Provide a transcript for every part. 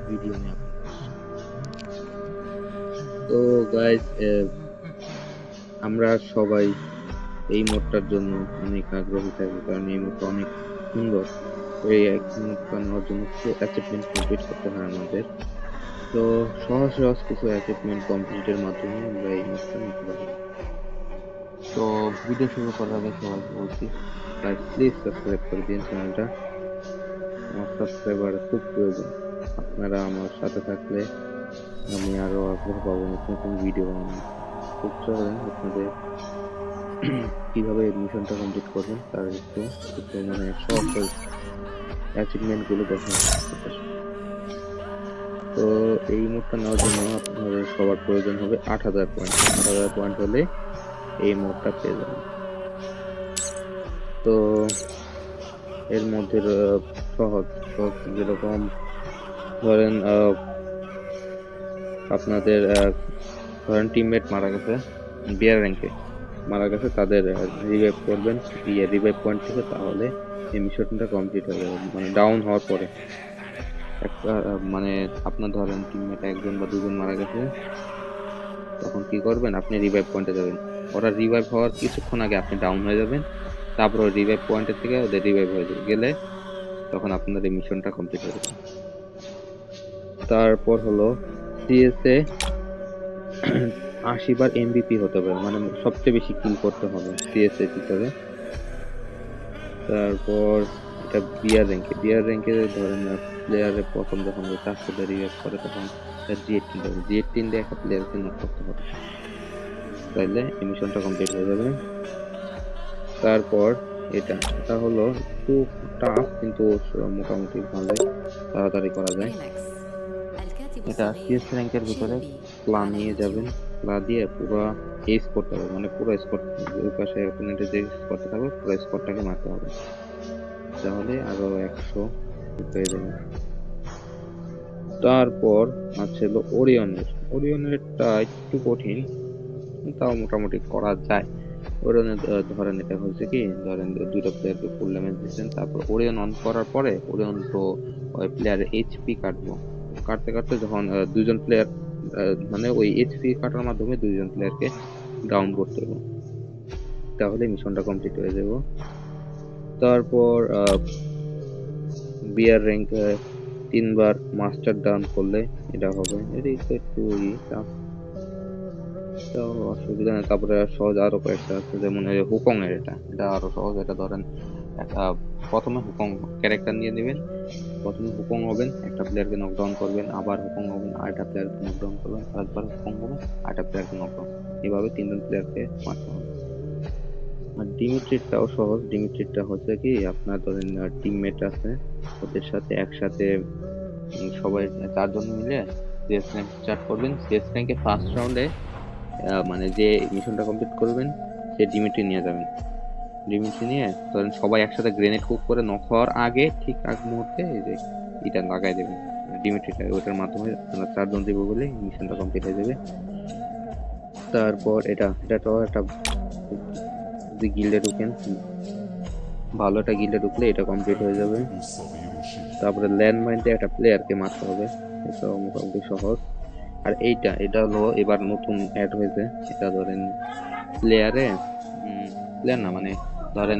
Video নিয়ে তো guys, আমরা সবাই এই মোডটার জন্য অনেক আগ্রহী থাকি, কারণ এই মোডটা অনেক সুন্দর। তো এই এক মোডটা নেওয়ার জন্য কিছু অ্যাচিভমেন্ট কমপ্লিট করতে হয় আমাদের। তো সহজ সহজ কিছু অ্যাচিভমেন্ট কমপ্লিটের মাধ্যমে আমরা এই মোডটা নিতে পারি। তো ভিডিও শুরু করার আগে সবাইকে বলছি, গাইস প্লিজ সাবস্ক্রাইব করে দিন চ্যানেলটা। আমার সাবস্ক্রাইবার খুব প্রয়োজন। আপনারা আমার সাথে থাকলে আমি আরো আগ্রহ পাবো নতুন নতুন ভিডিও বানানোর। তো চলেন আপনাদের কিভাবে মিশনটা কমপ্লিট করবেন তার একটু একটু মানে সহজ সহজ অ্যাচিভমেন্ট গুলো দেখা। তো এই মোডটা নেওয়ার জন্য আপনাদের সবার প্রয়োজন হবে 8,000 পয়েন্ট। 8,000 পয়েন্ট হলে এই মোডটা পেয়ে যাবেন। তো এর মধ্যে সহজ সহজ যেরকম ধরেন আপনাদের ধরেন টিমমেট মারা গেছে, বিয়ার র্যাঙ্কে মারা গেছে, তাদের রিভাইভ করবেন দিয়ে রিভাইভ পয়েন্ট থেকে, তাহলে এই মিশনটা কমপ্লিট হয়ে যাবে। মানে ডাউন হওয়ার পরে একটা মানে আপনার ধরেন টিমমেট একজন বা দুজন মারা গেছে, তখন কি করবেন, আপনি রিভাইভ পয়েন্টে যাবেন। ওরা রিভাইভ হওয়ার কিছুক্ষণ আগে আপনি ডাউন হয়ে যাবেন, তারপর রিভাইভ পয়েন্টের থেকে ওদের রিভাইভ হয়ে গেলে তখন আপনার এই মিশনটা কমপ্লিট হয়ে যাবে। তারপর হলো সিএসএ 80 বার এমভিপি হতে হবে, মানে সবচেয়ে বেশি কিল করতে হবে সিএসএ ভিতরে। তারপর এটা বিয়ার র্যাঙ্কে ধরেন প্লেয়ারের প্রথম যখন 400 রিভাইভ করে তখন জি18 দিয়ে একটা প্লেয়ারকে নক করতে হবে, তাইলে এই মিশনটা কমপ্লিট হয়ে যাবে। তারপর এটা এটা হলো একটু টাফ, কিন্তু মোটামুটি ভালোই তাড়াতাড়ি করা যায়। এটা সিএস র্যাঙ্কের ভিতরে প্লা নিয়ে যাবেন, প্লা দিয়ে পুরো এস করতে হবে, মানে পুরো স্কোর ওই পাশে অপোনেন্টের যে স্কোরটা থাকবে পুরো স্কোরটাকে মারতে হবে, তাহলে আরো 100 পেয়ে যাবেন। তারপর আছে হলো ওরিয়নেরটা একটু কঠিন, তাও মোটামুটি করা যায়। ওরিয়নের ধরেন এটা হচ্ছে কি, ধরেন দুইটা প্লেয়ারকে ফুল ড্যামেজ দিচ্ছেন, তারপর ওরিয়ন অন করার পরে ওরিয়ন তো ওই প্লেয়ারের এইচপি কাটবো, কাটতে কাটতে যখন দুইজন প্লেয়ার মানে ওই এইচপি কাটার মাধ্যমে দুইজন প্লেয়ারকে ডাউন করতে হবে, তাহলে মিশনটা কমপ্লিট হয়ে যাব। তারপর বিয়ার র্যাঙ্ক 3 বার মাস্টার ডাউন করলে এটা হবে, এটা একটু তো অসুবিধা নেই। তারপরে সহজ আরো কয়েকটা আছে, যেমন এই হুকং এর, এটা আরো সহজ। এটা ধরেন একটা প্রথমে হুকং ক্যারেক্টার নিয়ে নেবেন, প্রথমে হুকং হবেন, একটা প্লেয়ারকে নকডাউন করবেন, আবার হুকং হবেন, আরেকটা প্লেয়ারকে নকডাউন করবেন, আরেকবার হুকং হবেন, আরেকটা প্লেয়ারকে নকডাউন, এভাবে 3জন প্লেয়ারকে মারতে হবে। আর ডিমিট্রিটাও সহজ। ডিমিট্রিটা হচ্ছে কি, আপনার ধরেন টিমমেট আছে, ওদের সাথে একসাথে সবাই 4জন মিলে সিএস র্যাঙ্ক স্টার্ট করবেন। সিএস র্যাঙ্কে ফার্স্ট রাউন্ডে মানে যে মিশনটা কমপ্লিট করবেন সে ডিমিট্রি নিয়ে যাবেন। ডিমিট্রি নিয়ে ধরেন সবাই একসাথে গ্রেনেড কুক করে নক হওয়ার আগে ঠিক আগ মুহূর্তে এই যে এটা লাগাই দেবেন ডিমিট্রিটা, ওইটার মাধ্যমে আপনারা 4জন দিব বলে মিশনটা কমপ্লিট হয়ে যাবে। তারপর এটা তো একটা, যদি গিল্ডে ঢুকেন, ভালো একটা গিল্ডে ঢুকলে এটা কমপ্লিট হয়ে যাবে। তারপরে ল্যান্ডমাইন দিয়ে একটা প্লেয়ারকে মারতে হবে, এটা মোটামুটি সহজ। আর এটা হলো এবার নতুন অ্যাড হয়েছে। এটা ধরেন প্লেয়ারে প্লেয়ার না, মানে ধরেন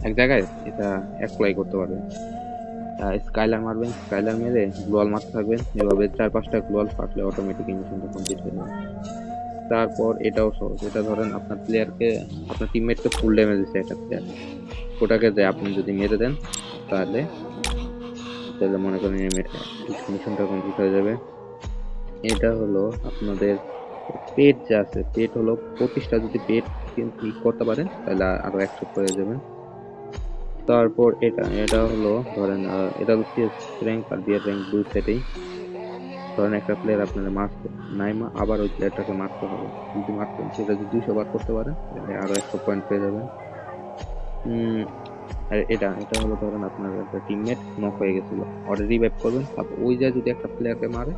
এক জায়গায় এটা অ্যাপ্লাই করতে পারবেন। স্কাইলার মারবেন, স্কাইলার মেরে গ্লোয়াল মারতে থাকবেন, এভাবে 4-5টা গ্লোয়াল ফাটলে অটোমেটিক মিশনটা কমপ্লিট হয়ে যাবে। তারপর এটাও সহজ। এটা ধরেন আপনার প্লেয়ারকে, আপনার টিমমেটকে ফুল ড্যামেজ দিচ্ছে একটা প্লেয়ার, ওটাকে যে আপনি যদি মেরে দেন তাহলে তাহলে মনে করেন মিশনটা কমপ্লিট হয়ে যাবে। এটা হলো আপনাদের পেট যে আছে, পেট হলো 25টা, যদি পেট করতে পারেন তাহলে আরো 100 হয়ে যাবেন। তারপর এটা হলো ধরেন এটা হচ্ছে র্যাঙ্ক আর বিয়ার র্যাঙ্ক দুই সেটেই। ধরেন একটা প্লেয়ার আপনারা মারছে, নাইমা আবার ওই প্লেয়ারটাকে মারতে হবে, যদি মারতেন সেটা যদি 200 বার করতে পারেন তাহলে আরো 100 পয়েন্ট পেয়ে যাবেন। আর এটা হলো ধরেন আপনার একটা টিমমেট নক হয়ে গেছিল, ওটা রিভাইভ করবেন, তারপর ওই যে যদি একটা প্লেয়ারকে মারে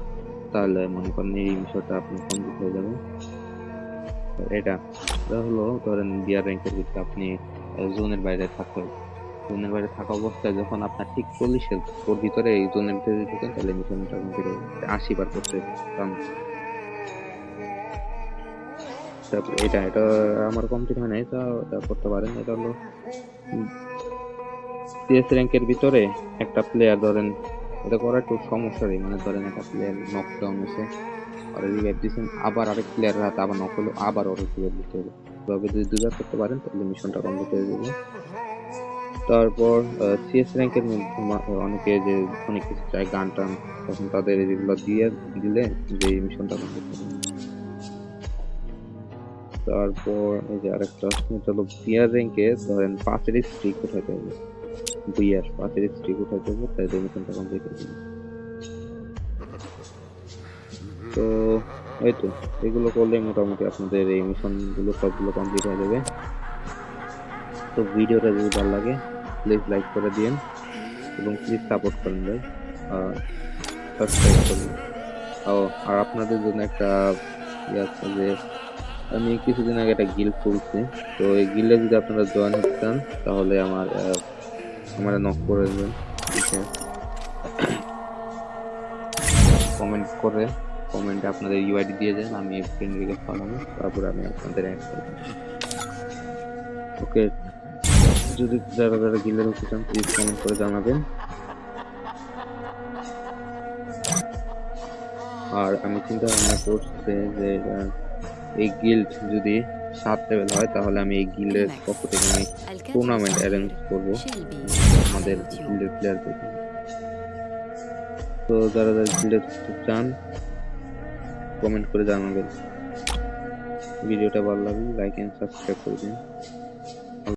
তাহলে মনে করেন এই মিশনটা আপনি কমপ্লিট হয়ে যাবে। এটা এটা হলো ধরেন বিয়ার র্যাঙ্কের ভিতরে আপনি জোনের বাইরে থাকতে হবে, জোনের বাইরে থাকা অবস্থায় যখন আপনার ঠিক 40-এর ওর ভিতরে এই জোনের ভিতরে ঢুকেন তাহলে মিশনটা কমপ্লিট হবে। 80 বার করতে চান। তারপর এটা আমার কমপ্লিট হয় নাই, তা ওটা করতে পারেন। এটা হলো সিএস র্যাঙ্কের ভিতরে একটা প্লেয়ার ধরেন, এটা করা একটু সমস্যারই, মানে ধরেন একটা প্লেয়ার নকডাউন হয়েছে আর রিভাইভ দিচ্ছেন, আবার আরেক প্লেয়ারের হাতে আবার নক হলো, আবার ওর রিভাইভ দিতে হবে। তবে যদি দুইবার করতে পারেন তাহলে মিশনটা কমপ্লিট হয়ে যাবে। তারপর সিএস র্যাঙ্কের অনেকে যে অনেক কিছু চায় গান টান, তখন তাদের এগুলো দিয়ে দিলে যে মিশনটা কমপ্লিট হবে। তারপর এই যে আরেকটা এটা হলো বিয়ার র্যাঙ্কে ধরেন 5-এর স্ট্রিক উঠাইতে হবে, বিয়ার 5-এর স্ট্রিক উঠাইতে হবে, তাই মিশনটা কমপ্লিট হয়ে যাবে। তো এই তো এগুলো করলে মোটামুটি আপনাদের এই মিশন গুলো সবগুলো কমপ্লিট হয়ে যাবে। তো ভিডিওটা যদি ভালো লাগে প্লিজ লাইক করে দিন এবং প্লিজ সাপোর্ট করেন ভাই, সাবস্ক্রাইব করুন। আর আপনাদের জন্য একটা ইয়ে আছে যে আমি কিছুদিন আগে একটা গিল্ড খুলছি, তো এই গিল্ডে যদি আপনারা জয়েন হতে চান তাহলে আমার নক করে দেবেন, ঠিক আছে? কমেন্টে আপনাদের ইউআইডি দিয়ে যান, আমি ফ্রেন্ড রিকোয়েস্ট পাঠাবো, তারপরে আমি আপনাদের অ্যাড করব। ওকে, যদি যারা গিল্ডে ঢুকতে চান প্লিজ কমেন্ট করে জানাবেন। আর আমি চিন্তা ভাবনা করছি যে এই গিল্ড যদি 7 লেভেল হয় তাহলে আমি এই গিল্ডের পক্ষ থেকে আমি টুর্নামেন্ট অ্যারেঞ্জ করবো আমাদের গিল্ডের প্লেয়ারদের। তো যারা গিল্ডে ঢুকতে চান কমেন্ট করে জানাবেন। ভিডিওটা ভালো লাগলে লাইক এন্ড সাবস্ক্রাইব করে দিন।